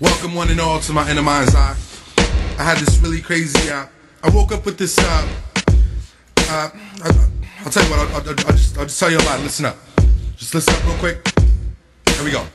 Welcome one and all to my inner mind's eye. I had this really crazy, I woke up with this, I'll tell you what, I'll just tell you about it. Listen up. Just listen up real quick. Here we go.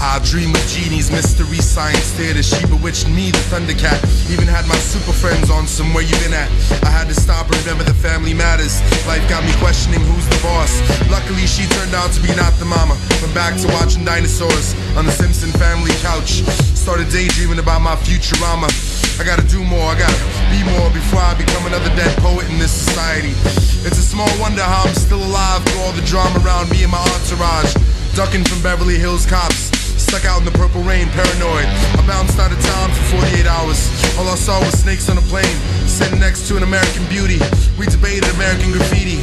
I dream of genies, mystery, science theater. She bewitched me, the Thundercat. Even had my super friends on some where you been at. I had to stop and remember the family matters. Life got me questioning who's the boss. Luckily she turned out to be not the mama. Went back to watching dinosaurs on the Simpson family couch. Started daydreaming about my Futurama. I gotta do more, I gotta be more before I become another dead poet in this society. It's a small wonder how I'm still alive through all the drama around me and my entourage. Ducking from Beverly Hills cops, stuck out in the purple rain, paranoid. I bounced out of town for 48 hours. All I saw was snakes on a plane, sitting next to an American beauty. We debated American graffiti.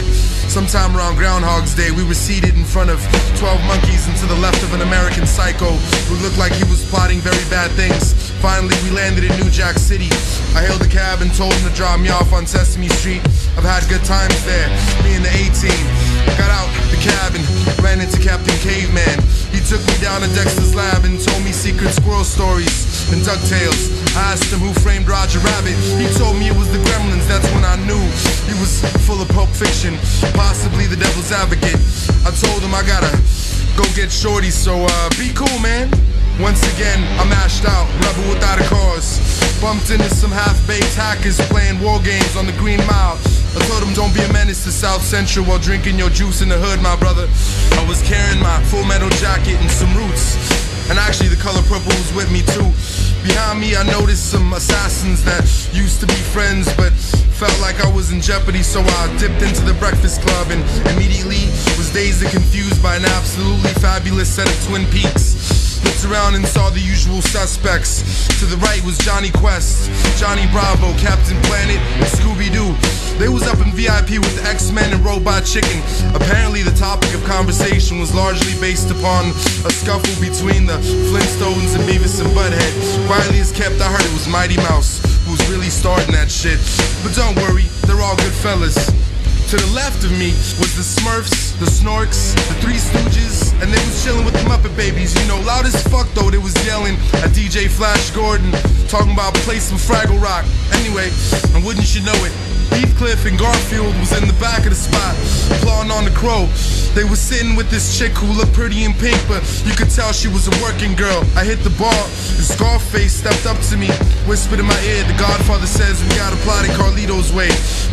Sometime around Groundhog's Day, we were seated in front of 12 monkeys and to the left of an American psycho who looked like he was plotting very bad things. Finally, we landed in New Jack City. I hailed a cab and told him to drop me off on Sesame Street. I've had good times there, me and the A-team. Got out the cab and ran into Captain Caveman. He took me down to Dexter's lab and told me secret squirrel stories and DuckTales. I asked him who framed Roger Rabbit. He told me it was the Gremlins. That's when I knew he was full of Pulp Fiction, possibly the devil's advocate. I told him I gotta go get shorty, so be cool, man. Once again, I mashed out, rebel without a cause. Bumped into some half-baked hackers playing war games on the Green Mile. I told them don't be a menace to South Central while drinking your juice in the hood, my brother. I was carrying my Full Metal jacket and some roots, and actually the color purple was with me too. Behind me I noticed some assassins that used to be friends but felt like I was in jeopardy, so I dipped into the Breakfast Club and immediately was dazed and confused by an absolutely fabulous set of Twin Peaks. Looked around and saw the usual suspects. To the right was Johnny Quest, Johnny Bravo, Captain Planet, and Scooby-Doo. They was up in VIP with the X-Men and Robot Chicken. Apparently the topic of conversation was largely based upon a scuffle between the Flintstones and Beavis and Butthead. Quietly as kept, I heard it was Mighty Mouse who was really starting that shit. But don't worry, they're all good fellas. To the left of me was the Smurfs, the Snorks, the Three Stooges, and they was chilling with the Muppet Babies. You know, loud as fuck though, they was yelling at DJ Flash Gordon, talking about play some Fraggle Rock. Anyway, and wouldn't you know it, Heathcliff and Garfield was in the back of the spot, applauding on the Crow. They was sitting with this chick who looked pretty in pink, but you could tell she was a working girl. I hit the bar, and Scarface stepped up to me, whispered in my ear, the Godfather says we gotta plot it Carlito's way.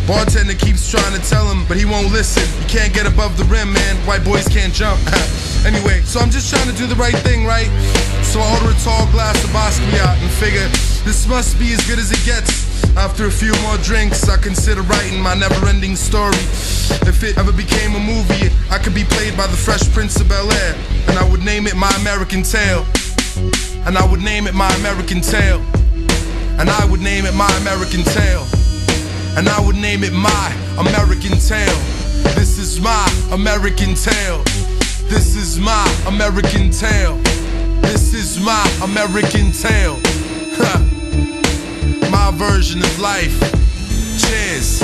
Bartender keeps trying to tell him, but he won't listen. You can't get above the rim, man, white boys can't jump. Anyway, so I'm just trying to do the right thing, right? So I order a tall glass of Basquiat and figure this must be as good as it gets. After a few more drinks, I consider writing my never-ending story. If it ever became a movie, I could be played by the Fresh Prince of Bel-Air, and I would name it My American Tale. And I would name it My American Tale. And I would name it My American Tale. And I would name it My American Tale. This is my American tale. This is my American tale. This is my American tale. My version of life. Cheers.